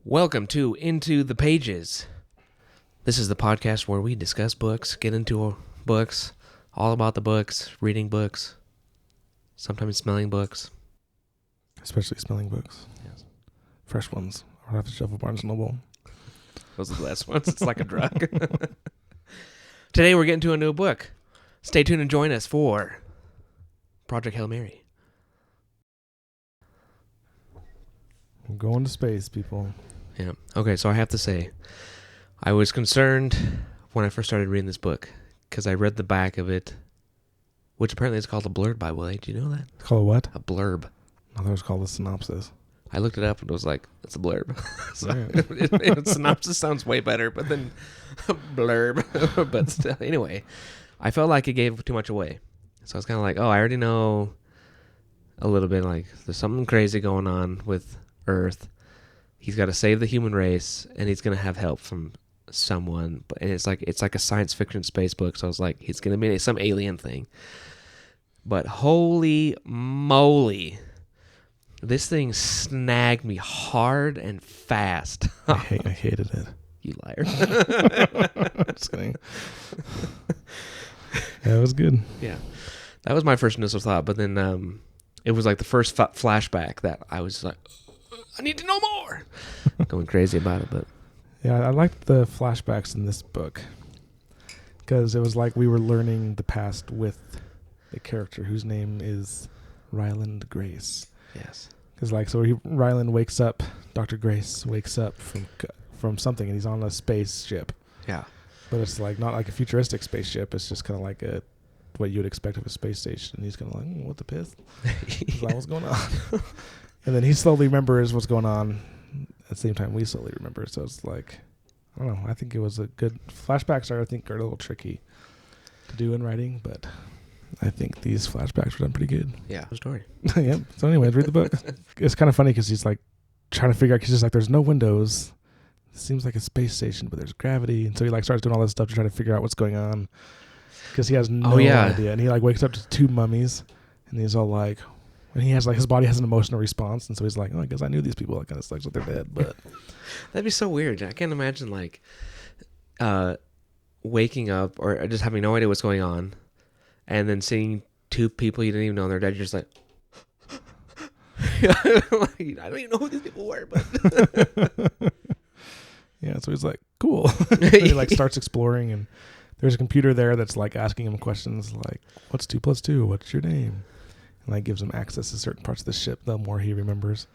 Welcome to Into the Pages. This is the podcast where we discuss books, get into books, all about the books, reading books, sometimes smelling books. Especially smelling books. Yes. Fresh ones. I have to shovel Barnes & Noble. Those are the last ones. It's like a drug. Today we're getting to a new book. Stay tuned and join us for Project Hail Mary. I'm going to space, people. Yeah. Okay, so I have to say, I was concerned when I first started reading this book because I read the back of it, which apparently is called a blurb, by the way. Do you know that? It's called a what? A blurb. I thought it was called a synopsis. I looked it up and it was like, it's a blurb. So Right. synopsis sounds way better, but then blurb. But still, anyway, I felt like it gave too much away. So I was kind of like, oh, I already know a little bit. Like, there's something crazy going on with Earth. He's got to save the human race, and he's going to have help from someone. And it's like a science fiction space book. So I was like, he's going to be some alien thing. But holy moly, this thing snagged me hard and fast. I hated it. You liar. Just kidding. Yeah, it was good. Yeah. That was my first initial thought. But then it was like the first flashback that I was like, I need to know more. Going crazy about it. But Yeah, I liked the flashbacks in this book because it was like we were learning the past with the character whose name is Ryland Grace. yes. Because Ryland wakes up, Dr. Grace wakes up from something, and he's on a spaceship. Yeah. But it's like not like a futuristic spaceship. It's just kind of like what you would expect of a space station. And he's kind of like, what the piss? Is that what's going on? And then he slowly remembers what's going on. At the same time, we slowly remember. So it's like, I don't know. I think it was a good flashbacks. I think are a little tricky to do in writing, but I think these flashbacks were done pretty good. Yeah. Story. Yep. So anyways, read the book. It's kind of funny because he's like trying to figure out. He's just like, there's no windows. It seems like a space station, but there's gravity, and so he like starts doing all this stuff to try to figure out what's going on because he has no idea. And he like wakes up to two mummies, and he's all like, and he has like his body has an emotional response, and so he's like, oh, I guess I knew these people. Like kind of like so they're dead, but That'd be so weird. I can't imagine like waking up or just having no idea what's going on, and then seeing two people you didn't even know they're dead. You're just like, I don't even know who these people were, but yeah. So he's like, cool. He like starts exploring, and there's a computer there that's like asking him questions like, what's 2 + 2? What's your name? And like gives him access to certain parts of the ship the more he remembers.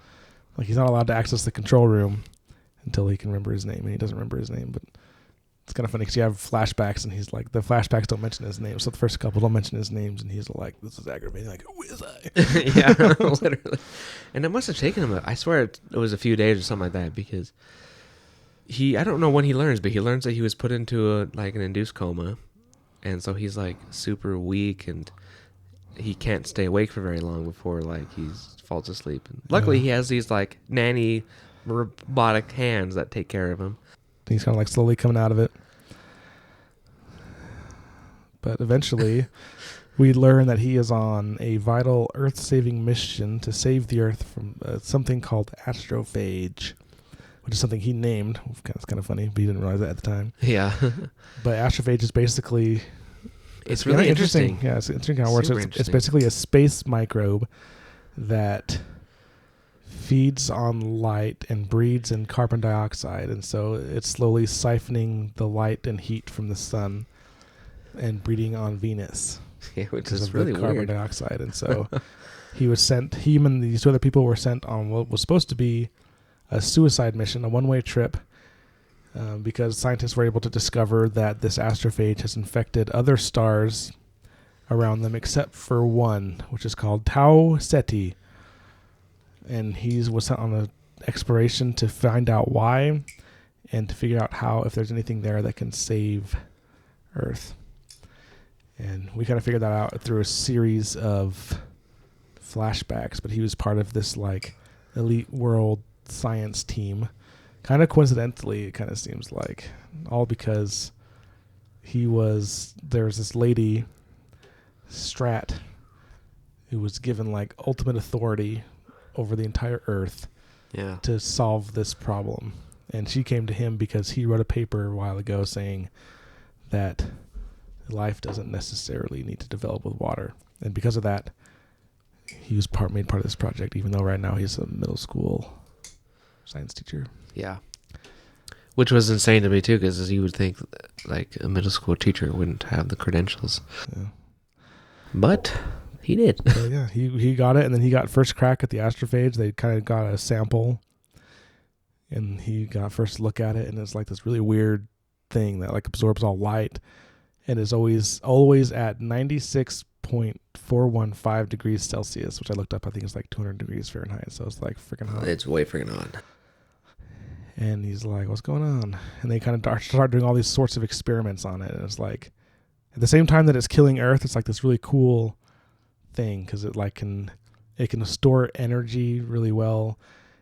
Like he's not allowed to access the control room until he can remember his name, and he doesn't remember his name. But it's kind of funny because you have flashbacks, and he's like, the flashbacks don't mention his name. So the first couple don't mention his names, and he's like, this is aggravating. Like, who is I? yeah, literally. And it must have taken him, I swear it was a few days or something like that, because I don't know when he learns, but he learns that he was put into an induced coma. And so he's like super weak, and he can't stay awake for very long before like he falls asleep. And luckily he has these like nanny robotic hands that take care of him. He's kind of like slowly coming out of it. But eventually we learn that he is on a vital Earth-saving mission to save the Earth from something called astrophage, which is something he named. It's kind of funny, but he didn't realize that at the time. Yeah. But astrophage is basically... It's really interesting. Yeah, it's interesting how it works. It's Interesting. basically a space microbe that feeds on light and breeds in carbon dioxide. And so it's slowly siphoning the light and heat from the sun and breeding on Venus. Yeah, which Because is of really the carbon weird. dioxide. And so him and these two other people were sent on what was supposed to be a suicide mission, a one-way trip, because scientists were able to discover that this astrophage has infected other stars around them except for one, which is called Tau Ceti. And he was sent on an exploration to find out why and to figure out if there's anything there that can save Earth. And we kind of figured that out through a series of flashbacks, but he was part of this like elite world science team. Kind of coincidentally, it kind of seems like, all because there's this lady, Strat, who was given like ultimate authority over the entire Earth Yeah. to solve this problem. And she came to him because he wrote a paper a while ago saying that life doesn't necessarily need to develop with water. And because of that, he was made part of this project, even though right now he's a middle school science teacher. Yeah. Which was insane to me, too, because you would think like a middle school teacher wouldn't have the credentials. Yeah. But he did. So, yeah, he got it, and then he got first crack at the astrophage. They kind of got a sample, and he got first look at it, and it's like this really weird thing that like absorbs all light and is always at 96.415 degrees Celsius, which I looked up. I think it's like 200 degrees Fahrenheit, so it's like freaking hot. It's way freaking hot. And he's like, what's going on? And they kind of start doing all these sorts of experiments on it. And it's like, at the same time that it's killing Earth, it's like this really cool thing because it can store energy really well.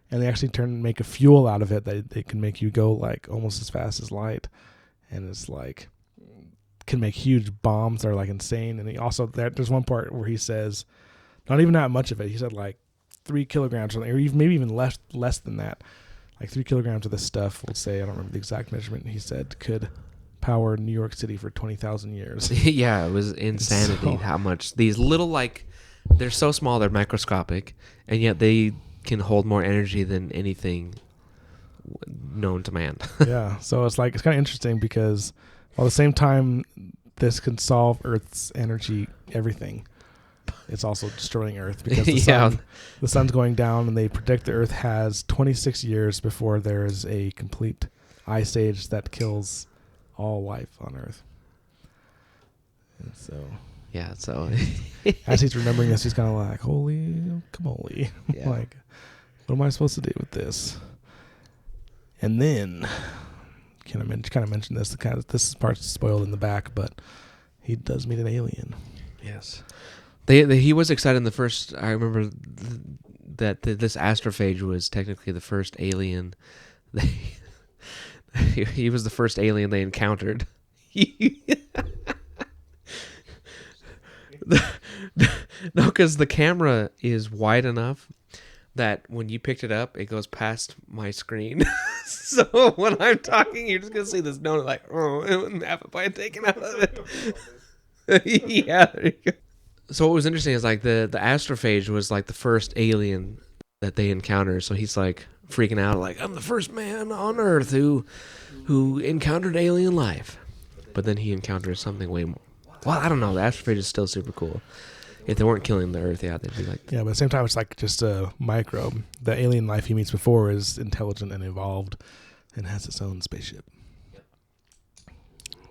And they actually make a fuel out of it that they can make you go like almost as fast as light. And it's like, can make huge bombs that are like insane. And he also, there's one part where he says, not even that much of it. He said like 3 kilograms or maybe even less than that. Like 3 kilograms of this stuff, we'll say, I don't remember the exact measurement, he said could power New York City for 20,000 years. Yeah, it was insanity how much these little, like, they're so small, they're microscopic, and yet they can hold more energy than anything known to man. Yeah, so it's like, it's kind of interesting because while at the same time this can solve Earth's energy, everything, it's also destroying Earth because the sun's going down, and they predict the Earth has 26 years before there is a complete ice age that kills all life on Earth. And so, yeah, so as he's remembering this, he's kind of like, holy camole. Yeah. Like, what am I supposed to do with this? And then, kind of mention this, this part's spoiled in the back, but he does meet an alien. Yes. He was excited in the first. I remember that this astrophage was technically the first alien. He was the first alien they encountered. No, because the camera is wide enough that when you picked it up, it goes past my screen. So when I'm talking, you're just gonna see this donut like, oh, half a bite taken out of it. Yeah. There you go. So what was interesting is like the astrophage was like the first alien that they encountered. So he's like freaking out, like, I'm the first man on Earth who encountered alien life. But then he encounters something way more. Well, I don't know. The astrophage is still super cool. If they weren't killing the Earth, yeah, they'd be like. Yeah, but at the same time, it's like just a microbe. The alien life he meets before is intelligent and evolved, and has its own spaceship.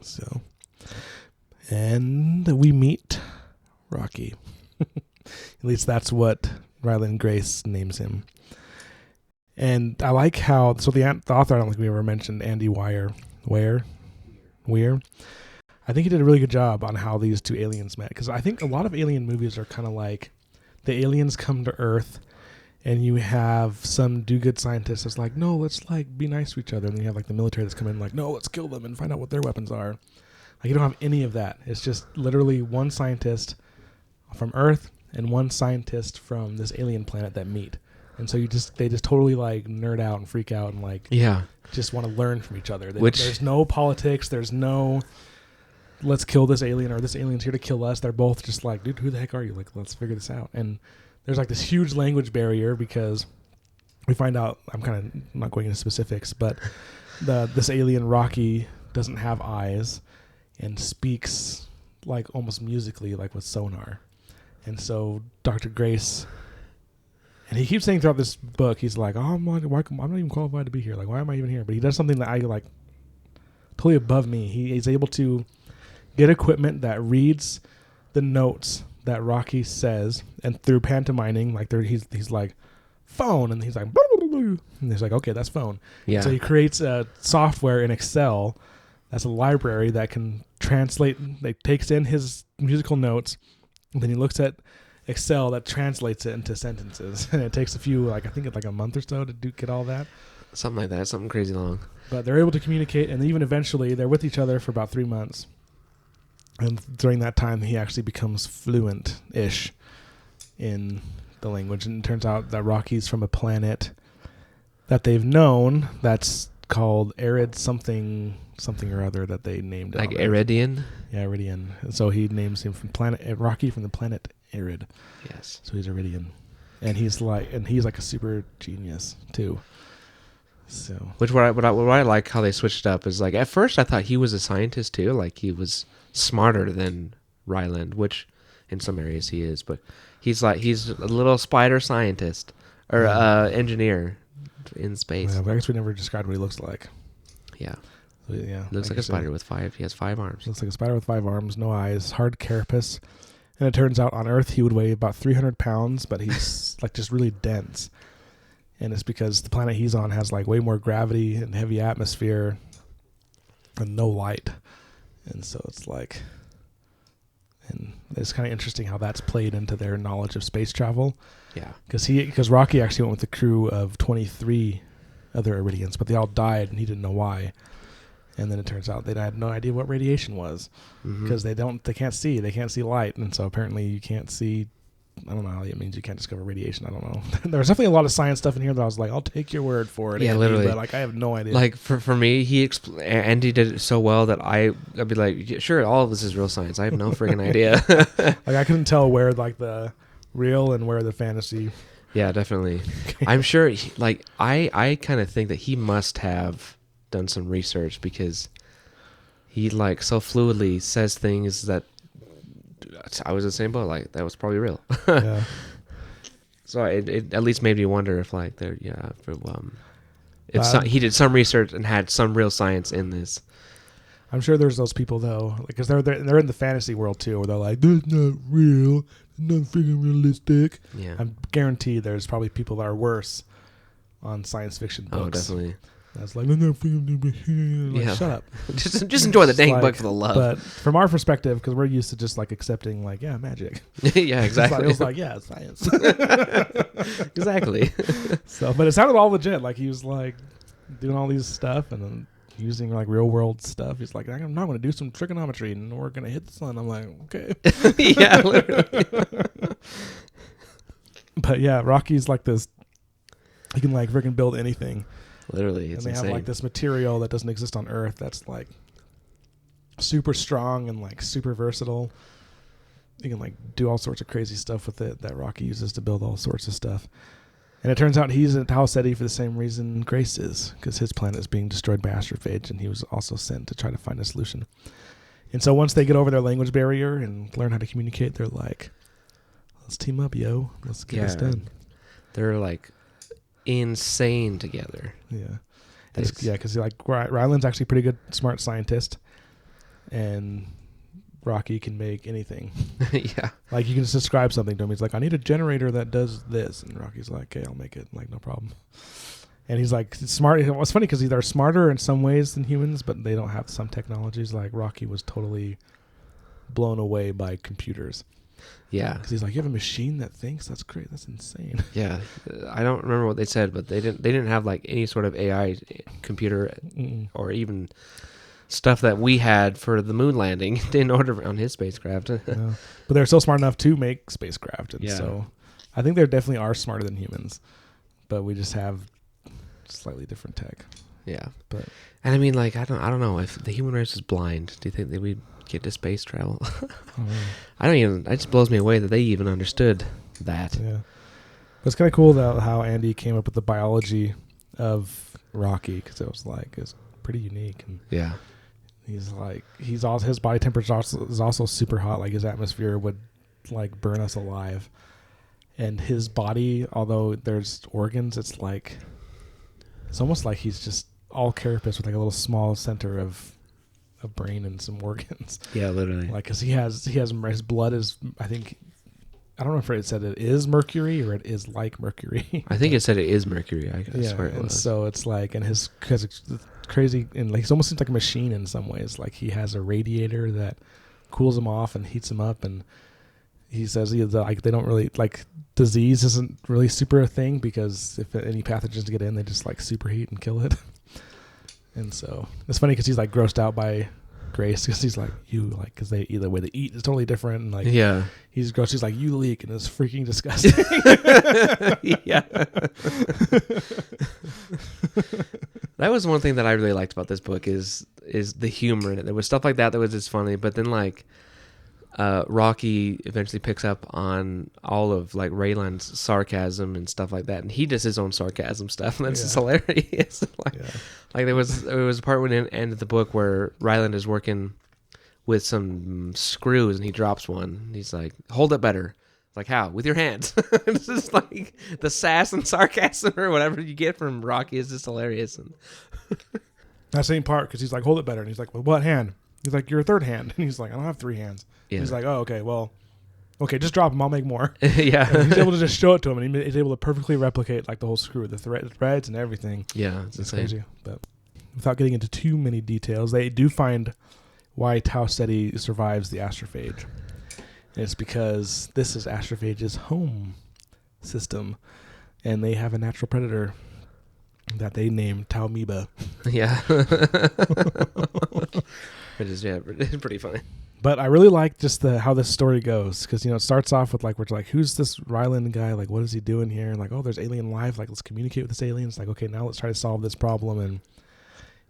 So, and we meet Rocky. At least that's what Ryland Grace names him. And I like how, so the author, I don't think we ever mentioned, Andy Weir. I think he did a really good job on how these two aliens met. Because I think a lot of alien movies are kind of like, the aliens come to Earth, and you have some do-good scientist that's like, no, let's like be nice to each other. And then you have like the military that's come in like, no, let's kill them and find out what their weapons are. Like, you don't have any of that. It's just literally one scientist from Earth and one scientist from this alien planet that meet. And so they just totally like nerd out and freak out and like just want to learn from each other. There's no politics. There's no let's kill this alien or this alien's here to kill us. They're both just like, dude, who the heck are you? Like, let's figure this out. And there's like this huge language barrier because we find out, I'm kind of not going into specifics, but this alien Rocky doesn't have eyes and speaks like almost musically, like with sonar. And so Dr. Grace, and he keeps saying throughout this book, he's like, oh, I'm not even qualified to be here. Like, why am I even here? But he does something that I like totally above me. He's able to get equipment that reads the notes that Rocky says, and through pantomiming, like he's like, phone, and he's like, and he's like, okay, that's phone. Yeah. So he creates a software in Excel that's a library that can translate, like takes in his musical notes, and then he looks at Excel that translates it into sentences. And it takes a few, like, I think it's like a month or so to get all that. Something like that, something crazy long. But they're able to communicate, and even eventually they're with each other for about 3 months. And during that time, he actually becomes fluent-ish in the language. And it turns out that Rocky's from a planet that they've known that's called arid something or other that they named like Iridian. Yeah, Iridian. And so he names him from Rocky from the planet Arid. Yes. So he's Iridian, and he's like a super genius too. So Which what I like how they switched up is like at first I thought he was a scientist too, like he was smarter than Ryland, which in some areas he is, but he's a little spider scientist or engineer in space. yeah, but I guess we never described what he looks like. Yeah. So, yeah, Looks like a spider with 5. He has 5 arms. Looks like a spider with 5 arms, no eyes, hard carapace. And it turns out on Earth he would weigh about 300 pounds, but he's like just really dense. And it's because the planet he's on has like way more gravity and heavy atmosphere and no light. And so it's like, and it's kind of interesting how that's played into their knowledge of space travel. Yeah. Because Rocky actually went with a crew of 23 other Iridians, but they all died and he didn't know why. And then it turns out they had no idea what radiation was because they can't see light. And so apparently you can't see, I don't know how it means you can't discover radiation. I don't know. There was definitely a lot of science stuff in here that I was like, I'll take your word for it. Yeah, Andy, literally. But like, I have no idea. Like for me, Andy did it so well that I'd be like, yeah, sure, all of this is real science. I have no freaking idea. Like I couldn't tell where like the real and where the fantasy. Yeah, definitely. I'm sure. I kind of think that he must have done some research because he like so fluidly says things that I was in the same boat. Like that was probably real. Yeah. So it at least made me wonder if like there, he did some research and had some real science in this. I'm sure there's those people though, because they're in the fantasy world too, where they're like, "That's not real, not freaking realistic." Yeah, I'm guaranteed there's probably people that are worse on science fiction books. Oh, definitely. That's like, "They're not freaking like, yeah. shut up." just enjoy the dang book for the love. But from our perspective, because we're used to just like accepting, like, yeah, magic. Yeah, exactly. It was like, yeah, it's science. Exactly. So, but it sounded all legit. Like he was like doing all these stuff and then using like real world stuff. He's like, I'm not going to do some trigonometry and we're going to hit the sun. I'm like, okay. Yeah, literally. But yeah, Rocky's like this. He can like freaking build anything. Literally, it's and they insane. have like this material that doesn't exist on Earth that's like super strong and like super versatile. You can like do all sorts of crazy stuff with it that Rocky uses to build all sorts of stuff. And it turns out he's at Tau Ceti for the same reason Grace is, because his planet is being destroyed by astrophage, and he was also sent to try to find a solution. And so once they get over their language barrier and learn how to communicate, they're like, let's team up, yo. Let's get this done. They're like insane together. Yeah. Because like Ryland's actually a pretty good, smart scientist, and Rocky can make anything. Yeah. Like you can just describe something to him. He's like, I need a generator that does this. And Rocky's like, okay, I'll make it. Like, no problem. And he's like, smart. It's funny because they're smarter in some ways than humans, but they don't have some technologies. Like Rocky was totally blown away by computers. Yeah. Because he's like, you have a machine that thinks? That's great. That's insane. Yeah. I don't remember what they said, but they didn't have like any sort of AI computer or even stuff that we had for the moon landing in order on his spacecraft. Yeah. But they're still smart enough to make spacecraft. And so I think they definitely are smarter than humans, but we just have slightly different tech. Yeah. But and I mean, like, I don't know if the human race is blind. Do you think that we'd get to space travel? It just blows me away that they even understood that. Yeah. But it's kind of cool though how Andy came up with the biology of Rocky, because it was pretty unique. And yeah. His body temperature is also super hot. Like his atmosphere would like burn us alive. And his body, although there's organs, it's almost like he's just all carapace with like a little small center of brain and some organs. Yeah, literally. Like, cause his blood is, I think, I don't know if it said it is mercury or it is like mercury. I think it said it is mercury. I swear it was. And so it's like, and cause it's crazy, and like, he almost seems like a machine in some ways. Like he has a radiator that cools him off and heats him up, and he says like they don't really like disease isn't really super a thing, because if any pathogens get in, they just like superheat and kill it. And so it's funny because he's like grossed out by Grace, because he's like, you, like, because they the way they eat is totally different, and like, Yeah. he's gross. She's like, you leak, and it's freaking disgusting. Yeah. That was one thing that I really liked about this book is the humor in it. There was stuff like that was just funny, but then like Rocky eventually picks up on all of like Raylan's sarcasm and stuff like that, and he does his own sarcasm stuff, and that's just hilarious. Like there was a part when it ended the book where Ryland is working with some screws and he drops one. And he's like, "Hold it better." Like, how? With your hands. It's just like the sass and sarcasm or whatever you get from Rocky is just hilarious. And that same part, because he's like, hold it better. And he's like, well, what hand? He's like, your third hand. And he's like, I don't have 3 hands. Yeah. He's like, oh, okay, well, okay, just drop them. I'll make more. Yeah. And he's able to just show it to him, and he's able to perfectly replicate like the whole screw, the threads and everything. Yeah. It's crazy. But without getting into too many details, they do find why Tau Ceti survives the astrophage. And it's because this is astrophage's home system, and they have a natural predator that they named Tauamoeba. Yeah. It's pretty funny. But I really like just how this story goes, because, it starts off with, like, we're like, who's this Ryland guy? Like, what is he doing here? And, like, oh, there's alien life. Like, let's communicate with this alien. It's like, okay, now let's try to solve this problem.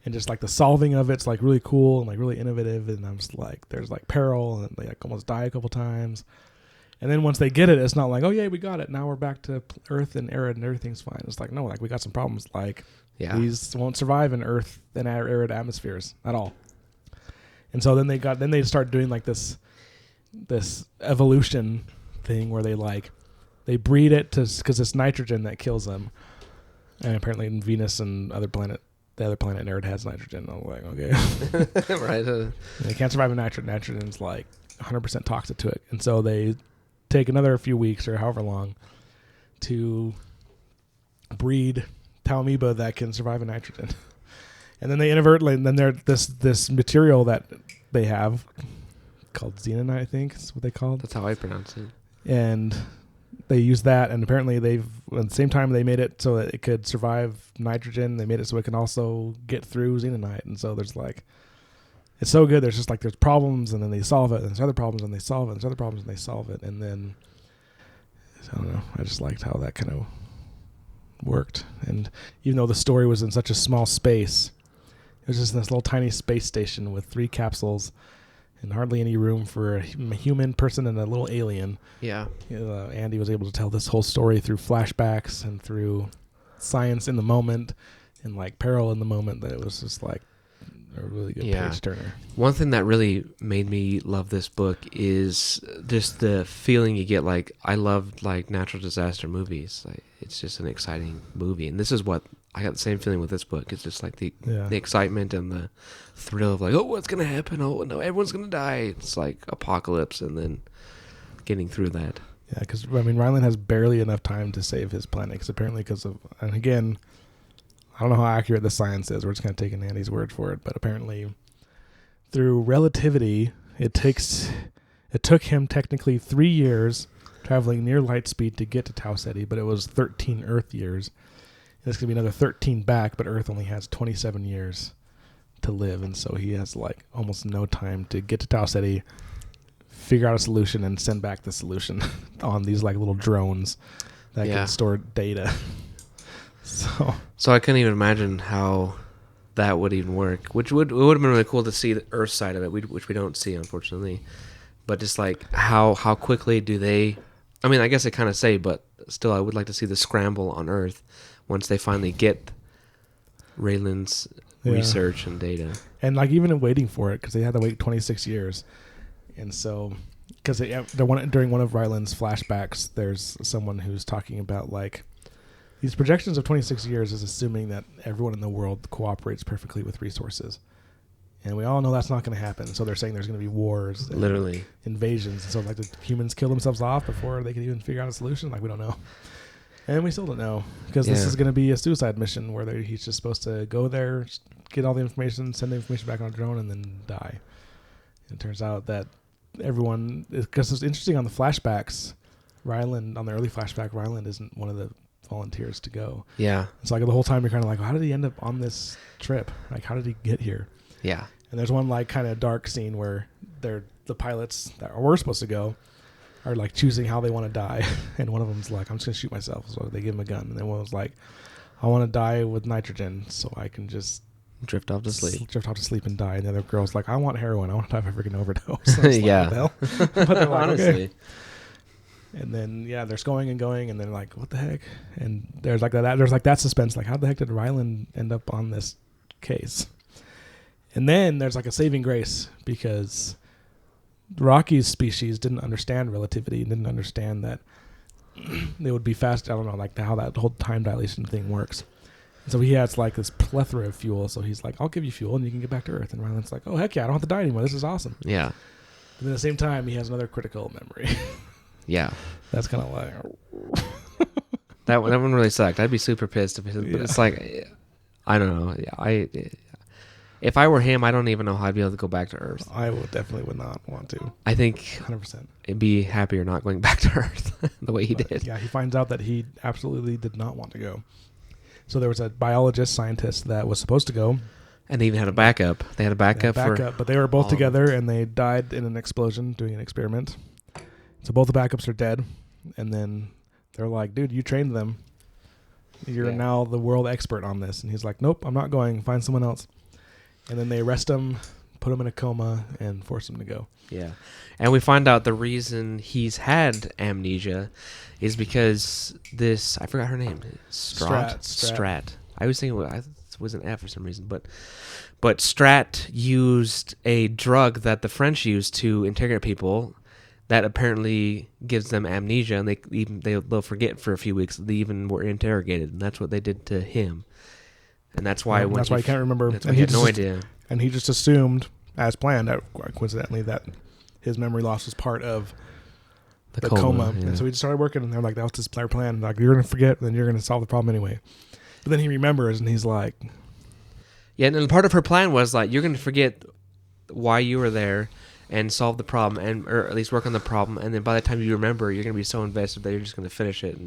And just, like, the solving of it's, like, really cool and, like, really innovative. And I'm just like, there's, like, peril, and they, like, almost die a couple times. And then once they get it, it's not like, oh, yeah, we got it. Now we're back to Earth and arid and everything's fine. It's like, no, like, we got some problems. Like, these won't survive in Earth and arid atmospheres at all. And so then they start doing, like, this evolution thing where they breed it because it's nitrogen that kills them. And apparently in Venus and the other planet Nerd has nitrogen. I'm like, okay. Right. They can't survive in nitrogen. Nitrogen's like 100% toxic to it. And so they take another few weeks or however long to breed Tauamoeba that can survive in nitrogen. And then they inadvertently, and then they're this material that they have called xenonite, I think is what they call it. That's how I pronounce it. And they use that, and apparently at the same time they made it so that it could survive nitrogen, they made it so it can also get through xenonite. And so there's like, it's so good. There's just like, there's problems, and then they solve it, and there's other problems, and they solve it, and there's other problems, and they solve it. And then, I don't know, I just liked how that kind of worked. And even though the story was in such a small space, it was just this little tiny space station with 3 capsules and hardly any room for a human person and a little alien. Yeah. Andy was able to tell this whole story through flashbacks and through science in the moment and, like, peril in the moment, that it was just like a really good page turner. One thing that really made me love this book is just the feeling you get. Like, I love, like, natural disaster movies. Like, it's just an exciting movie, and this is what I got the same feeling with this book. It's just like the excitement and the thrill of, like, oh, what's gonna happen? Oh no, everyone's gonna die. It's like apocalypse, and then getting through that. Yeah, because I mean, Ryland has barely enough time to save his planet, because apparently, and again, I don't know how accurate the science is. We're just kind of taking Andy's word for it, but apparently, through relativity, it took him technically 3 years traveling near light speed to get to Tau Ceti, but it was 13 Earth years. And it's going to be another 13 back, but Earth only has 27 years to live, and so he has, like, almost no time to get to Tau Ceti, figure out a solution, and send back the solution on these, like, little drones that can store data. So I couldn't even imagine how that would even work, which would have been really cool to see the Earth side of it, which we don't see, unfortunately. But just, like, how quickly do they... I mean, I guess they kind of say, but still, I would like to see the scramble on Earth once they finally get Raylan's research and data. And, like, even in waiting for it, because they had to wait 26 years. And so, because during one of Ryland's flashbacks, there's someone who's talking about, like, these projections of 26 years is assuming that everyone in the world cooperates perfectly with resources. And we all know that's not going to happen. So they're saying there's going to be wars. And literally. Invasions. And so, like, the humans kill themselves off before they can even figure out a solution. Like, we don't know. And we still don't know, because this is going to be a suicide mission where he's just supposed to go there, get all the information, send the information back on a drone, and then die. And it turns out that everyone, because it's interesting on the flashbacks, on the early flashback, Ryland isn't one of the volunteers to go. Yeah. It's like the whole time you're kind of like, how did he end up on this trip? Like, how did he get here? Yeah. And there's one like kind of dark scene where the pilots that were supposed to go are like choosing how they want to die, and one of them's like, I'm just gonna shoot myself. So they give him a gun, and then one was like, I want to die with nitrogen so I can just drift off to sleep and die. And the other girl's like, I want heroin. I want to die of a freaking overdose. Yeah. Like, what the hell? But they're like, honestly. Okay. And then they're going, and they're like, what the heck? And there's like that suspense, like how the heck did Ryland end up on this case? And then there's like a saving grace, because Rocky's species didn't understand relativity, didn't understand that they would be fast. I don't know, like how that whole time dilation thing works. And so he has like this plethora of fuel. So he's like, I'll give you fuel and you can get back to Earth. And Ryland's like, oh, heck yeah, I don't have to die anymore. This is awesome. Yeah. But at the same time, he has another critical memory. Yeah. That's kind of like... that one really sucked. I'd be super pissed. But it's like, I don't know. If I were him, I don't even know how I'd be able to go back to Earth. I would not want to. I think 100%. It'd be happier not going back to Earth the way he did. Yeah, he finds out that he absolutely did not want to go. So there was a biologist, scientist that was supposed to go. And they even had a backup. They had a backup, but they were both together, and they died in an explosion doing an experiment. So both the backups are dead. And then they're like, dude, you trained them. You're now the world expert on this. And he's like, nope, I'm not going. Find someone else. And then they arrest him, put him in a coma, and force him to go. Yeah. And we find out the reason he's had amnesia is because this, I forgot her name. Strat. I was thinking it was an F for some reason. But Strat used a drug that the French used to interrogate people that apparently gives them amnesia, and they'll forget for a few weeks that they even were interrogated. And that's what they did to him. And that's why he can't remember. And he had no idea. And he just assumed, as planned, coincidentally, that his memory loss was part of the coma. Yeah. And so he just started working, and they're like, that was their plan. Like, you're going to forget, and then you're going to solve the problem anyway. But then he remembers, and he's like... Yeah, and part of her plan was, like, you're going to forget why you were there and solve the problem, or at least work on the problem, and then by the time you remember, you're going to be so invested that you're just going to finish it.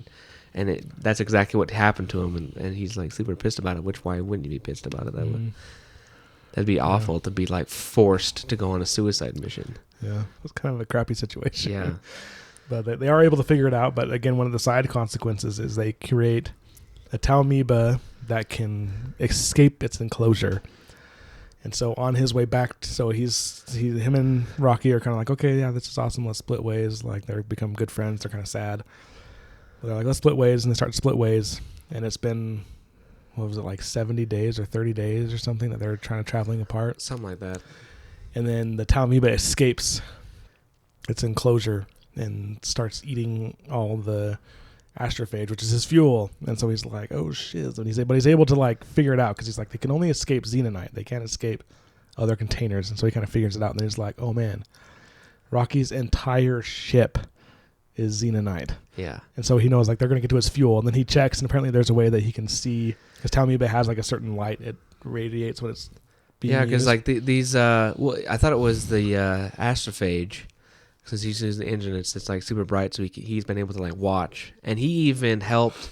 And that's exactly what happened to him, and he's like super pissed about it. Why wouldn't you be pissed about it? That'd be awful to be like forced to go on a suicide mission. Yeah, it's kind of a crappy situation. Yeah, but they are able to figure it out. But again, one of the side consequences is they create a Talmiba that can escape its enclosure. And so on his way back, him and Rocky are kind of like, okay, yeah, this is awesome. Let's split ways. Like they become good friends. They're kind of sad. They're like, let's split ways, and they start to split ways. And it's been, what was it, like 70 days or 30 days or something that they're traveling apart? Something like that. And then the Talmiba escapes its enclosure and starts eating all the astrophage, which is his fuel. And so he's like, oh, shit. And he's able to like figure it out, because he's like, they can only escape xenonite. They can't escape other containers. And so he kind of figures it out. And then he's like, oh, man, Rocky's entire ship is xenonite. Yeah. And so he knows like they're going to get to his fuel, and then he checks, and apparently there's a way that he can see, because Talmiba has like a certain light it radiates when it's being used. Because like these I thought it was the astrophage, since he's using the engine, it's like super bright, so he's been able to like watch, and he even helped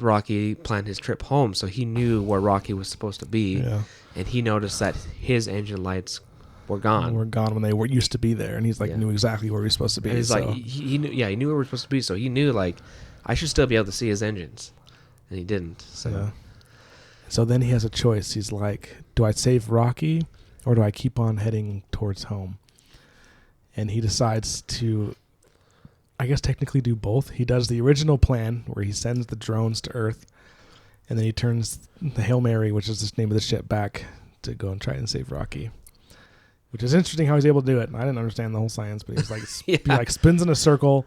Rocky plan his trip home, so he knew where Rocky was supposed to be. Yeah. And he noticed that his engine lights were gone. When they were used to be there, and he's like knew exactly where he was supposed to be. And he's like he knew, he knew where we were supposed to be, so he knew like I should still be able to see his engines, and he didn't. So then he has a choice. He's like, do I save Rocky, or do I keep on heading towards home? And he decides to, I guess, technically do both. He does the original plan where he sends the drones to Earth, and then he turns the Hail Mary, which is the name of the ship, back to go and try and save Rocky. Which is interesting how he's able to do it. I didn't understand the whole science, but he's like, he like spins in a circle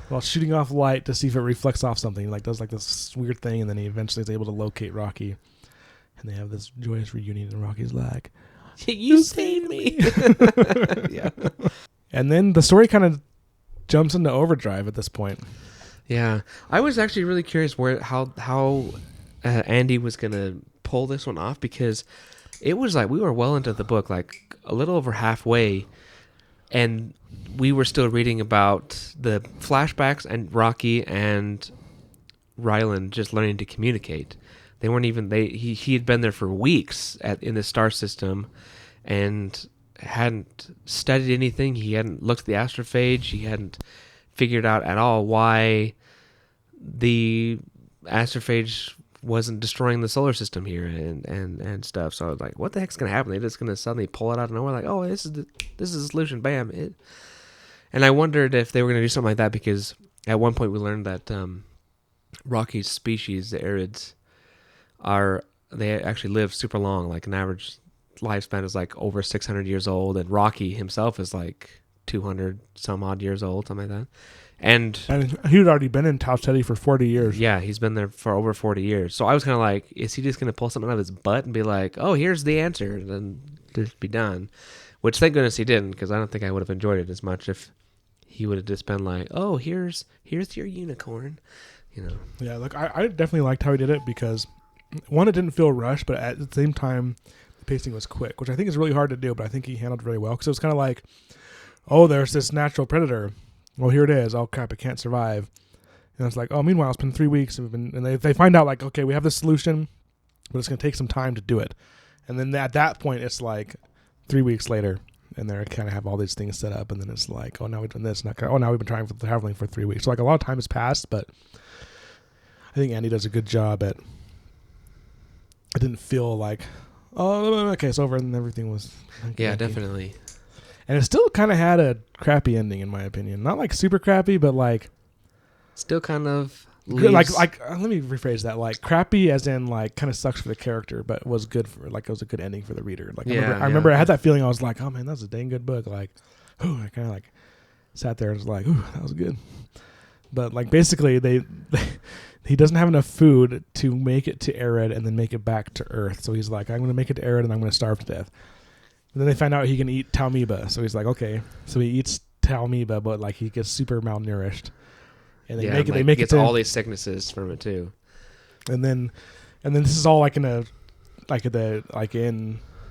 while shooting off light to see if it reflects off something. He like does like this weird thing, and then he eventually is able to locate Rocky, and they have this joyous reunion. And Rocky's like, "You saved me!" Yeah. And then the story kind of jumps into overdrive at this point. Yeah, I was actually really curious how Andy was gonna pull this one off, because it was like we were well into the book, like a little over halfway, and we were still reading about the flashbacks and Rocky and Ryland just learning to communicate. They weren't even he had been there for weeks in the star system, and hadn't studied anything. He hadn't looked at the astrophage. He hadn't figured out at all why the astrophage wasn't destroying the solar system here and stuff. So I was like, what the heck's gonna happen? They're just gonna suddenly pull it out of nowhere, like, oh, this is the solution, bam. And I wondered if they were gonna do something like that, because at one point we learned that Rocky's species, the Arids, they actually live super long. Like an average lifespan is like over 600 years old, and Rocky himself is like 200 some odd years old, something like that. And he'd already been in Tau Ceti for 40 years. Yeah, he's been there for over 40 years. So I was kind of like, is he just going to pull something out of his butt and be like, oh, here's the answer, and then just be done? Which thank goodness he didn't, because I don't think I would have enjoyed it as much if he would have just been like, oh, here's your unicorn, you know. Yeah, look, I definitely liked how he did it, because one, it didn't feel rushed, but at the same time, the pacing was quick, which I think is really hard to do, but I think he handled it really well, because it was kind of like, oh, there's this natural predator. Well, here it is. Oh, crap, it can't survive. And it's like, oh, meanwhile, it's been 3 weeks. And they find out, like, okay, we have this solution, but it's going to take some time to do it. And then at that point, it's like 3 weeks later, and they kind of have all these things set up. And then it's like, oh, now we've done this. Oh, now we've been trying for traveling for 3 weeks. So, like, a lot of time has passed, but I think Andy does a good job at, it didn't feel like, oh, okay, it's over, and everything was. Yeah, definitely. And it still kind of had a crappy ending, in my opinion. Not like super crappy, but like still kind of good, like let me rephrase that. Like crappy, as in like kind of sucks for the character, but was good for it was a good ending for the reader. Like I remember I had that feeling. I was like, oh man, that's a dang good book. Like, ooh, I kind of like sat there and was like, ooh, that was good. But like basically, he doesn't have enough food to make it to Arid and then make it back to Earth. So he's like, I'm going to make it to Arid and I'm going to starve to death. And then they find out he can eat Talmiba. So he's like, okay. So he eats Talmiba, but like he gets super malnourished. And they make it to all these sicknesses from it too. And then this is all like in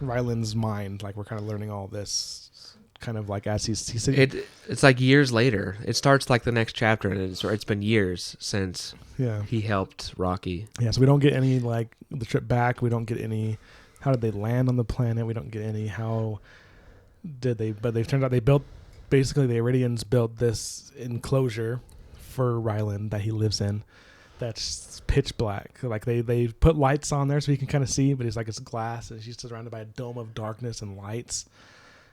Ryland's mind. Like we're kind of learning all this kind of like as he's it's like years later. It starts like the next chapter, and it's been years since he helped Rocky. Yeah, so we don't get any like the trip back. We don't get any. How did they land on the planet? We don't get any. How did they? But they've turned out they built, basically the Iridians built this enclosure for Ryland that he lives in. That's pitch black. Like they put lights on there so he can kind of see, but he's like it's glass and he's surrounded by a dome of darkness and lights.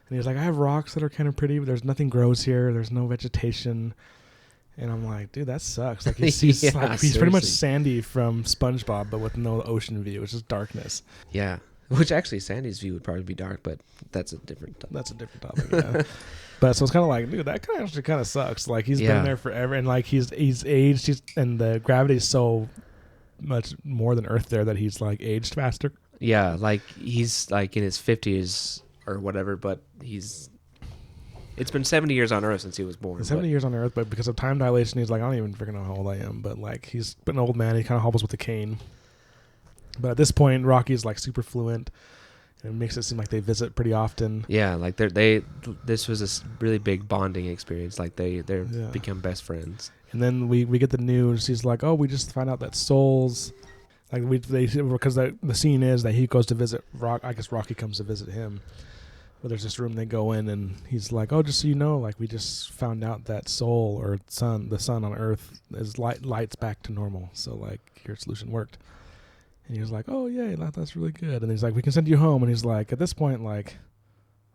And he's like, I have rocks that are kind of pretty, but there's nothing grows here. There's no vegetation. And I'm like, dude, that sucks. Like he's pretty much Sandy from SpongeBob, but with no ocean view. It's just darkness. Yeah. Which actually, Sandy's view would probably be dark, but that's a different topic. That's a different topic, yeah. But so it's kind of like, dude, that kind of actually kind of sucks. Like he's been there forever, and like he's aged, and the gravity is so much more than Earth there that he's like aged faster. Yeah, like he's like in his 50s or whatever, but it's been 70 years on Earth since he was born. 70 years on Earth, but because of time dilation, he's like, I don't even freaking know how old I am. But like he's been an old man. He kind of hobbles with a cane. But at this point, Rocky's like super fluent, and it makes it seem like they visit pretty often. Yeah, like this was a really big bonding experience. Like they're become best friends. And then we get the news. He's like, oh, we just found out that souls, like because the scene is that he goes to visit I guess Rocky comes to visit him. But there's this room they go in, and he's like, oh, just so you know, like we just found out that soul or the sun on Earth is lights back to normal. So like your solution worked. And he was like, oh, yay, that's really good. And he's like, we can send you home. And he's like, at this point, like,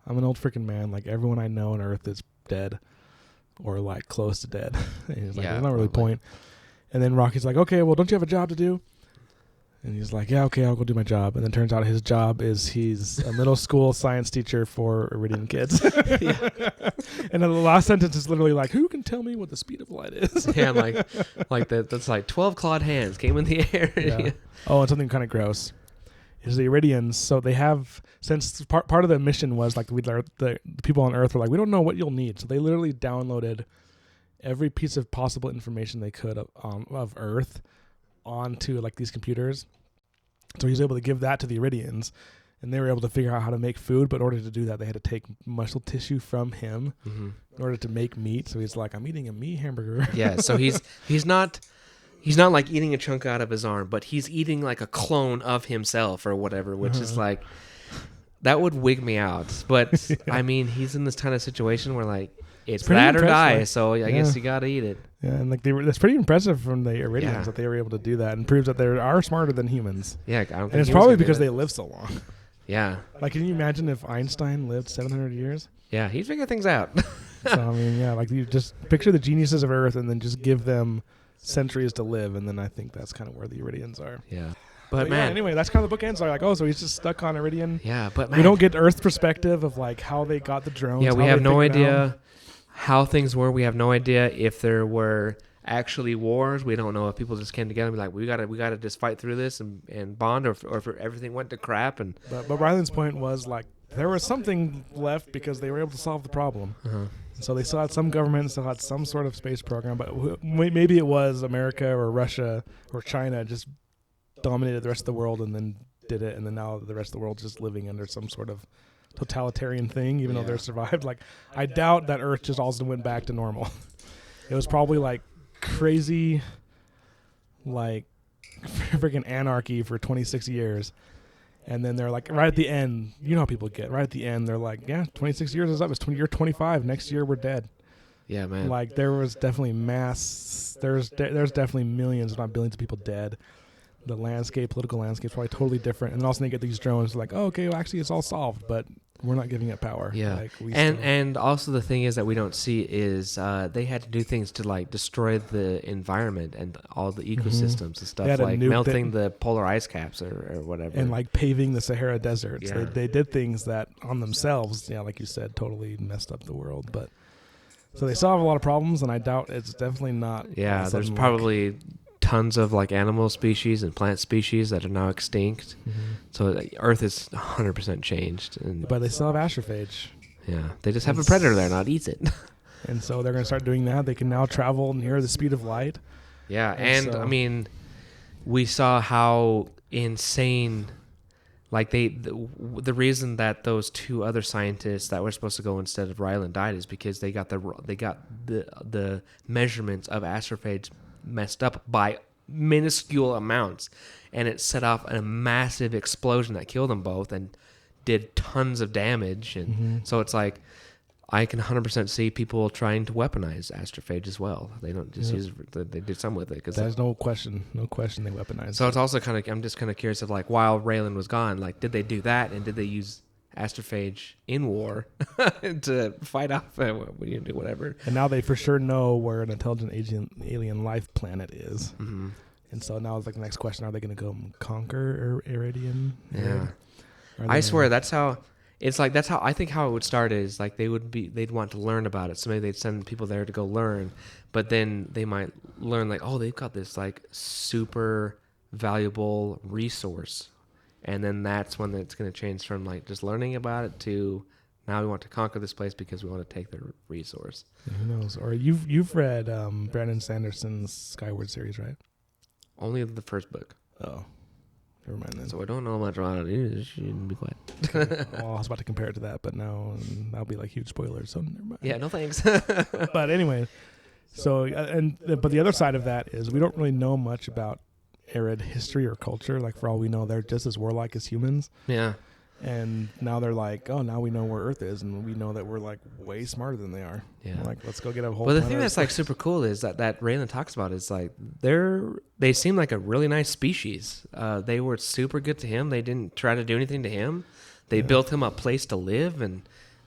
I'm an old freaking man. Like, everyone I know on Earth is dead or, like, close to dead. And he's like, there's not really point. And then Rocky's like, okay, well, don't you have a job to do? And he's like, yeah, okay, I'll go do my job. And then turns out his job is he's a middle school science teacher for Iridian kids. And then the last sentence is literally like, who can tell me what the speed of light is? Yeah, like that's like 12 clawed hands came in the air. Yeah. Oh, and something kind of gross is the Iridians. So they have, since part of the mission was like the people on Earth were like, we don't know what you'll need. So they literally downloaded every piece of possible information they could of Earth onto like these computers. So he was able to give that to the Iridians, and they were able to figure out how to make food. But in order to do that, they had to take muscle tissue from him in order to make meat. So he's like, I'm eating a meat hamburger. Yeah. So he's not like eating a chunk out of his arm, but he's eating like a clone of himself or whatever, which is like, That would wig me out. But, I mean, he's in this kind of situation where, like, it's pretty that or die, impressive. so I guess you got to eat it. Yeah, and like that's pretty impressive from the Iridians that they were able to do that, and proves that they are smarter than humans. Yeah, I don't think And it's humans probably can do because that. they live so long. Yeah. Like, can you imagine if Einstein lived 700 years? Yeah, he'd figure things out. So, I mean, yeah, like you just picture the geniuses of Earth and then just give them centuries to live, and then I think that's kind of where the Iridians are. Yeah. But man. yeah, anyway, that's kind of the book ends. Like, oh, so he's just stuck on Iridian. Yeah, but man. We don't get Earth's perspective of like how they got the drones. Yeah, we how have they no figured it idea out. how things were. We have no idea if there were actually wars. We don't know if people just came together and be like, we gotta just fight through this and bond, or if everything went to crap. And But Ryland's point was like there was something left because they were able to solve the problem. And so they still had some government, still had some sort of space program, but maybe it was America or Russia or China just dominated the rest of the world and then did it, and then now the rest of the world's just living under some sort of totalitarian thing, even though they're survived. Like, I doubt that Earth just also went back to normal. It was probably like crazy, like freaking anarchy for 26 years. And then they're like, right at the end, you know how people get. Right at the end, they're like, yeah, 26 years is up. It's year 25. Next year, we're dead. yeah, man. Like, there was definitely there's definitely millions, if not billions of people dead. The political landscape is probably totally different. And then also they get these drones like, oh, okay, well, actually it's all solved, but we're not giving it power. Yeah. Like, and also the thing is that we don't see is they had to do things to like destroy the environment and all the ecosystems and They stuff, had to like nuke melting the polar ice caps or whatever. and like paving the Sahara Desert. Yeah. So they did things that on themselves, like you said, totally messed up the world. But so they still have a lot of problems, and I doubt it's definitely not. yeah, there's probably tons of like animal species and plant species that are now extinct. So Earth is 100% changed. And But they still have astrophage. yeah, they just have a predator there, not eats it. And so they're going to start doing that. They can now travel near the speed of light. Yeah, And and so- I mean, we saw how insane, like the reason that those two other scientists that were supposed to go instead of Ryland died is because they got the measurements of astrophage messed up by minuscule amounts, and it set off a massive explosion that killed them both and did tons of damage. And so it's like, I can 100% see people trying to weaponize astrophage as well. They don't just use they did some with it because There's no question they weaponized. so it's also kind of, I'm just kind of curious of like, while Raylan was gone, like, did they do that, and did they use astrophage in war to fight off whatever? And now they for sure know where an intelligent alien life planet is. And so now it's like the next question: are they going to go conquer Iridian? Yeah, Are I they- swear that's how. It's like that's how I think how it would start is like they'd want to learn about it, so maybe they'd send people there to go learn, but then they might learn like, oh, they've got this like super valuable resource, and then that's when it's going to change from like just learning about it to now we want to conquer this place because we want to take their resource. Who knows? Or you've read Brandon Sanderson's Skyward series, right? Only the first book, Oh, never mind then. so I don't know much about it. You should be quiet. Well, I was about to compare it to that, but no, that'll be like huge spoilers. So never mind. Yeah, no thanks. But anyway, so but the other side of that is we don't really know much about Arid history or culture. Like, for all we know, they're just as warlike as humans. Yeah. And now they're like, oh, now we know where Earth is, and we know that we're like way smarter than they are. Yeah. We're like, let's go get a whole. Well, the planet thing of that's like super cool is that Raylan talks about is like they seem like a really nice species. They were super good to him. They didn't try to do anything to him. They built him a place to live, and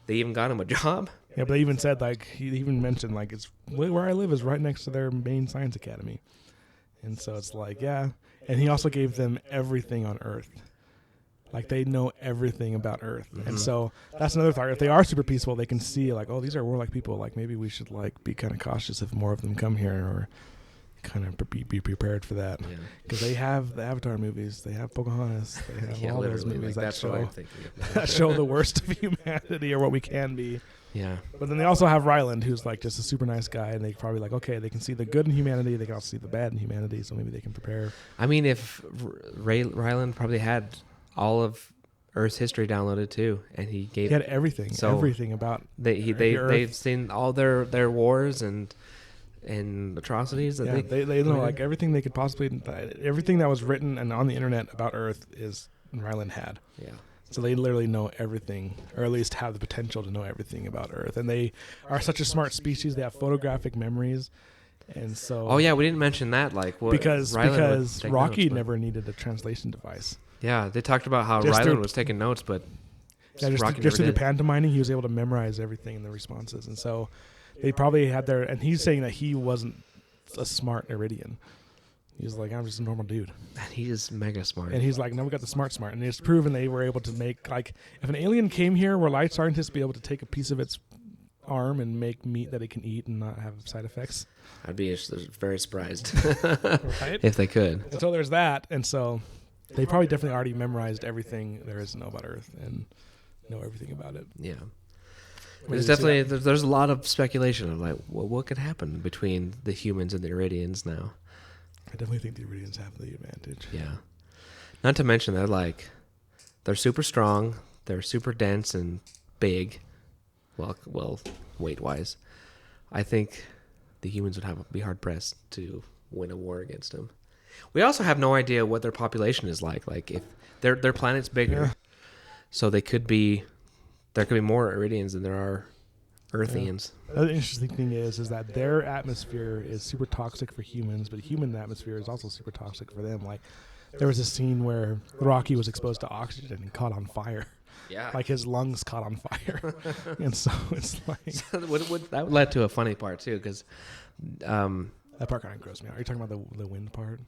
they even got him a job. Yeah, but they even said, like, he even mentioned, like, it's where I live is right next to their main science academy. And so it's like, yeah. And he also gave them everything on Earth. Like, they know everything about Earth. And so that's another thought. If they are super peaceful, they can see, like, oh, these are warlike people. Like, maybe we should, like, be kind of cautious if more of them come here, or kind of be prepared for that. Because they have the Avatar movies. They have Pocahontas. They have all those movies like, that that's what I'm show, thinking. that show the worst of humanity, or what we can be. Yeah. But then they also have Ryland, who's like just a super nice guy, and they probably like, okay, they can see the good in humanity, they can also see the bad in humanity, so maybe they can prepare. I mean, if Ryland probably had all of Earth's history downloaded too, and he Had everything, So everything about they've seen all their wars and atrocities that they know like everything they could possibly, everything that was written and on the internet about Earth is Ryland had. Yeah. So they literally know everything, or at least have the potential to know everything about Earth. And they are such a smart species. They have photographic memories. And so... Oh, yeah, we didn't mention that. Like, what because Rocky notes, never needed a translation device. Yeah, they talked about how Ryland was taking notes, but just through the pantomiming, he was able to memorize everything in the responses. And so they probably had their... And he's saying that he wasn't a smart Iridian. He's like, I'm just a normal dude. And he is mega smart. And he's like, no, we got the smart. And it's proven they were able to make, like, if an alien came here, were light scientists be able to take a piece of its arm and make meat that it can eat and not have side effects? I'd be very surprised right? if they could. And so there's that. And so they probably definitely already memorized everything there is to know about Earth and know everything about it. Yeah. There's definitely, there's a lot of speculation of, like, what could happen between the humans and the Iridians now. I definitely think the Iridians have the advantage. Yeah. Not to mention they're super strong, they're super dense and big. Well, weight-wise. I think the humans would be hard-pressed to win a war against them. We also have no idea what their population is like. Like, if their planet's bigger, so there could be more Iridians than there are Earthians. Yeah. The other interesting thing is that their atmosphere is super toxic for humans, but human atmosphere is also super toxic for them. Like, there was a scene where Rocky was exposed to oxygen and caught on fire. Yeah. Like, his lungs caught on fire. And so it's like... that led to a funny part, too, because... that part kind of grossed me out. Are you talking about the wind part?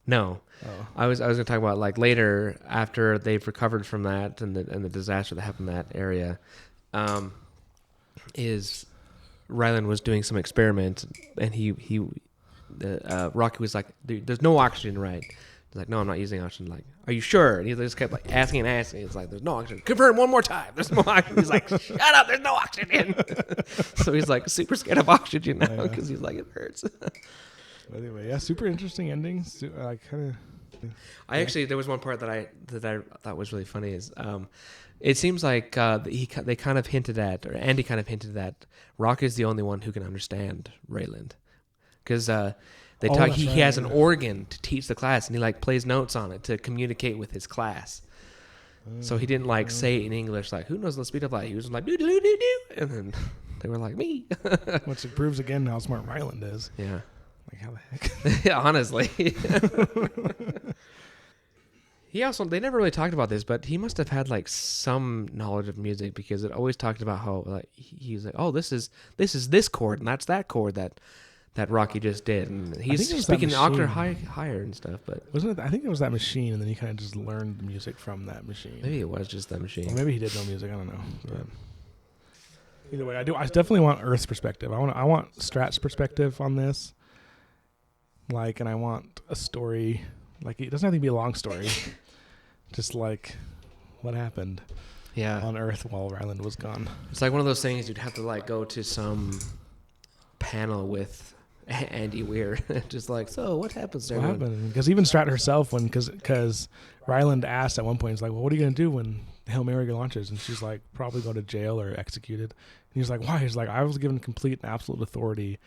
No. Oh. I was going to talk about, like, later, after they've recovered from that and the disaster that happened in that area, is Ryland was doing some experiment, and Rocky was like, there's no oxygen, right? He's like, no, I'm not using oxygen. Like, are you sure? And he just kept like asking. He's like, there's no oxygen. Confirm one more time. There's no oxygen. He's like, shut up. There's no oxygen. So he's like super scared of oxygen now because he's like, it hurts. Anyway, yeah, super interesting endings. There was one part that I thought was really funny is, it seems like they kind of hinted at, or Andy kind of hinted that Rock is the only one who can understand Rayland, because he has an organ to teach the class, and he like plays notes on it to communicate with his class. So he didn't like say it in English like, who knows the speed of light? He was like, do do do do, and then they were like, me. Which proves again how smart Ryland is. Yeah. Like, how the heck? Yeah, honestly. They never really talked about this, but he must have had like some knowledge of music, because it always talked about how like he's like, oh, this is this chord and that's that chord that Rocky just did, and he's speaking an octave higher and stuff. But wasn't it? I think it was that machine, and then he kind of just learned the music from that machine. Maybe it was just that machine. Or maybe he did know music. I don't know. But either way, I definitely want Earth's perspective. I want Strat's perspective on this. Like, and I want a story. Like, it doesn't have to be a long story. Just like what happened on Earth while Ryland was gone. It's like one of those things you'd have to like go to some panel with Andy Weir. Just like, so what happens there? What happened? Because even Strat herself, because Ryland asked at one point, he's like, well, what are you going to do when Hail Mary launches? And she's like, probably go to jail or executed. And he's like, why? He's like, I was given complete and absolute authority,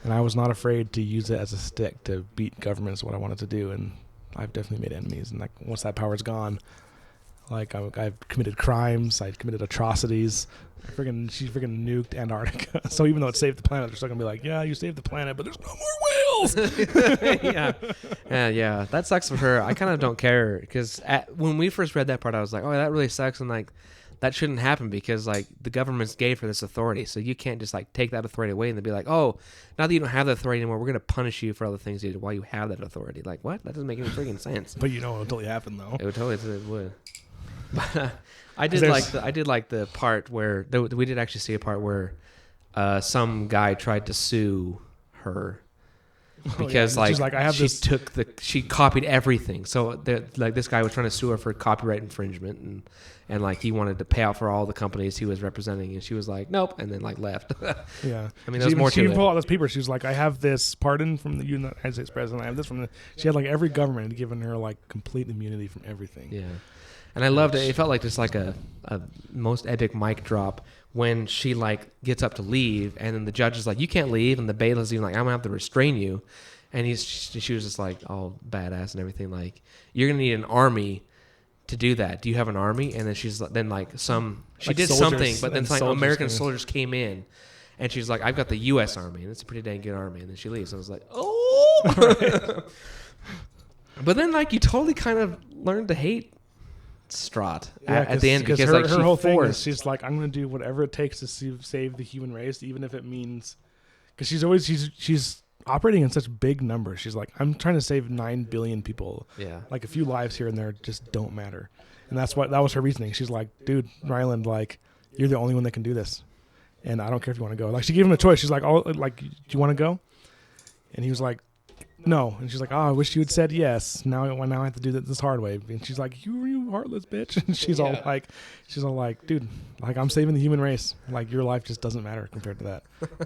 and I was not afraid to use it as a stick to beat governments, what I wanted to do. And I've definitely made enemies. And like, once that power's gone, like I've committed crimes, I've committed atrocities. She freaking nuked Antarctica. So even though it saved the planet, they're still gonna be like, yeah, you saved the planet, but there's no more whales. Yeah. That sucks for her. I kind of don't care, because when we first read that part, I was like, oh, that really sucks, and like that shouldn't happen, because like the government's gave her this authority, so you can't just like take that authority away and then be like, oh, now that you don't have that authority anymore, we're gonna punish you for all the things you did while you have that authority. Like, what? That doesn't make any freaking sense. But it would totally happen though. It would. But I did like the part where we did actually see a part where some guy tried to sue her because she copied everything. So this guy was trying to sue her for copyright infringement, and like he wanted to pay out for all the companies he was representing, and she was like, nope, and then like left. Yeah, I mean, there's more to it. She pulled out this paper. She was like, I have this pardon from the United States president. I have this from the. She had like every government had given her like complete immunity from everything. Yeah. And I loved it. It felt like just like a most epic mic drop when she like gets up to leave, and then the judge is like, "You can't leave," and the bailiff's even like, "I'm gonna have to restrain you," and she was just like all badass and everything. Like, you're gonna need an army to do that? Do you have an army? And then she's then like she Like did soldiers, something, but then and it's like soldiers American came in. soldiers came in, and she's like, I've got the U.S. Army, and it's a pretty dang good army. And then she leaves. I was like, oh. But then like you totally kind of learned to hate Strahd at the end, because like her whole thing is forced. she's like, I'm going to do whatever it takes to save the human race, even if it means, because she's operating in such big numbers. She's like, I'm trying to save 9 billion people. Yeah. Like a few lives here and there just don't matter. And that was her reasoning. She's like, dude, Ryland, like, you're the only one that can do this. And I don't care if you want to go. Like, she gave him a choice. She's like, oh, like, do you want to go? And he was like, no. And she's like, oh, I wish you had said yes. Now I have to do this hard way. And she's like, you heartless bitch. And she's all like, dude, like, I'm saving the human race. Like, your life just doesn't matter compared to that.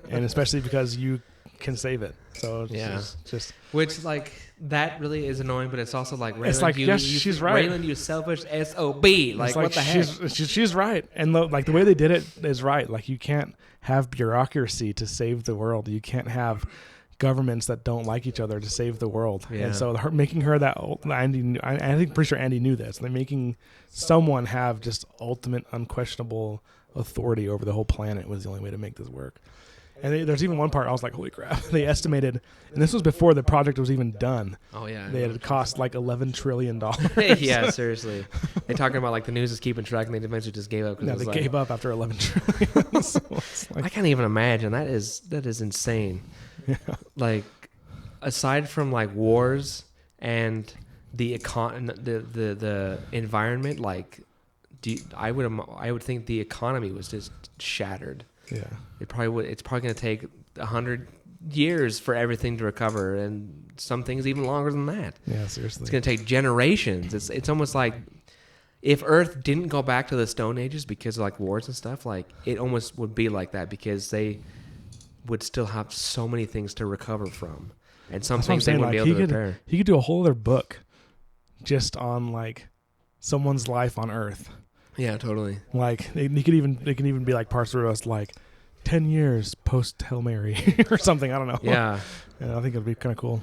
And especially because you can save it. So it's just which like that really is annoying, but it's also like Raylan, it's like, yes, she's right. Raylan, you selfish SOB. Like what the heck? She's right. And the way they did it is right. Like, you can't have bureaucracy to save the world. You can't have governments that don't like each other to save the world. Yeah. And so making her that Andy, I think pretty sure Andy knew this. They're making someone have just ultimate unquestionable authority over the whole planet was the only way to make this work. And there's even one part I was like, holy crap. They estimated, and this was before the project was even done. Oh, yeah. They had cost like $11 trillion. Yeah, seriously. They're talking about like the news is keeping track, and they eventually just gave up. No, they gave up after $11 trillion. So like, I can't even imagine. That is insane. Yeah. Like, aside from like wars and the environment, like, I would think the economy was just shattered. Yeah, it's probably going to take 100 years for everything to recover, and some things even longer than that. Yeah, seriously, it's going to take generations. It's almost like if Earth didn't go back to the Stone Ages because of like wars and stuff, like it almost would be like that, because they would still have so many things to recover from, and some things they wouldn't be able to repair. He could do a whole other book just on like someone's life on Earth. Yeah, totally. Like they can even be like parts of us like 10 years post Hail Mary or something. I don't know. Yeah. I think it'd be kind of cool.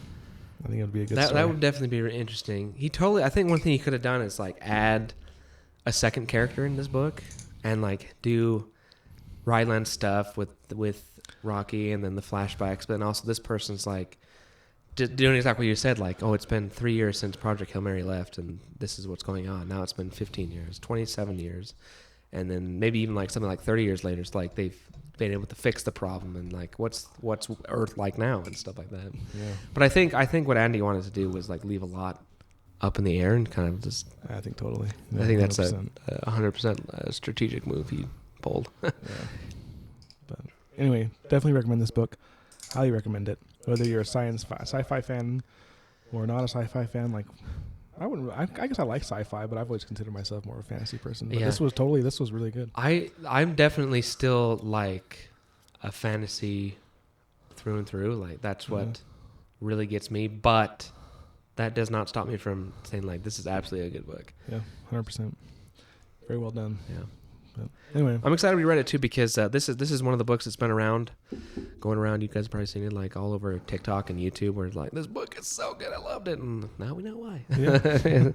I think it'd be a good story. That would definitely be interesting. I think one thing he could have done is like add a second character in this book and like do Ryland stuff with Rocky and then the flashbacks, but then also this person's like doing exactly what you said, like, oh, it's been 3 years since Project Hail Mary left, and this is what's going on. Now it's been 15 years, 27 years, and then maybe even like something like 30 years later, it's like they've been able to fix the problem, and like what's Earth like now and stuff like that. Yeah. But I think what Andy wanted to do was like leave a lot up in the air and kind of just. I think totally. Yeah, I think that's 100%. a 100% strategic move he pulled. Yeah. But anyway, definitely recommend this book. Highly recommend it. Whether you're a sci-fi fan or not a sci-fi fan, like I guess I like sci-fi, but I've always considered myself more of a fantasy person. But this was really good. I'm definitely still like a fantasy through and through. Like that's what really gets me. But that does not stop me from saying like this is absolutely a good book. Yeah, 100%. Very well done. Yeah. But anyway, I'm excited we read it too, because this is one of the books that's been going around. You guys have probably seen it like all over TikTok and YouTube, where it's like, this book is so good, I loved it, and now we know why. Yeah.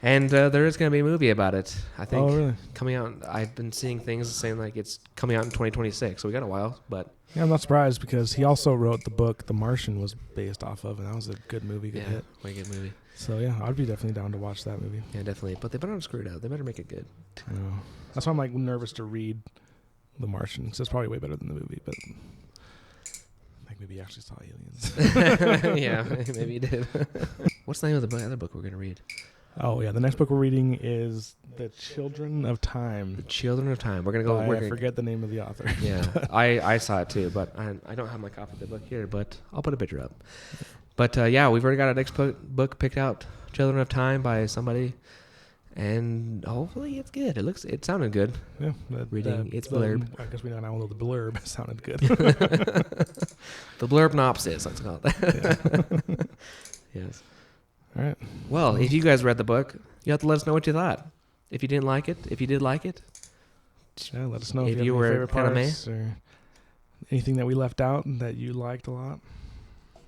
And there is going to be a movie about it, I think. Oh, really? Coming out. I've been seeing things saying like it's coming out in 2026, so we got a while. But yeah, I'm not surprised, because he also wrote the book The Martian was based off of, and that was a good movie, good hit. Way good movie. So yeah, I'd be definitely down to watch that movie. Yeah, definitely. But they better not screw it up. They better make it good. I know. That's why I'm like nervous to read The Martian, because it's probably way better than the movie, but like maybe you actually saw aliens. Yeah, maybe you did. What's the name of the other book we're going to read? Oh yeah, the next book we're reading is The Children of Time. The Children of Time. We're going to go. I forget the name of the author. Yeah, I saw it too, but I don't have my copy of the book here, but I'll put a picture up. But yeah, we've already got our next book picked out, Children of Time by somebody. And hopefully it's good. It sounded good. Yeah. Its blurb. I guess we now know the blurb sounded good. The blurb synopsis, let's call it that. Yeah. Yes. All right. Well, if you guys read the book, you have to let us know what you thought. If you didn't like it, if you did like it. Yeah, let us know if you you were have any favorite kind of parts or anything that we left out that you liked a lot.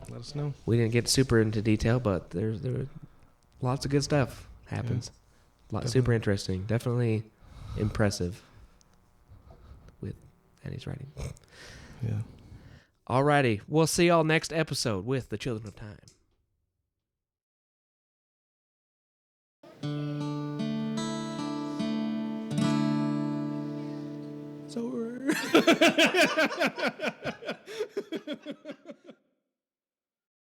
Let us know. We didn't get super into detail, but there lots of good stuff happens. Super interesting. Definitely impressive with Andy's writing. Yeah. Alrighty. We'll see y'all next episode with The Children of Time. It's over.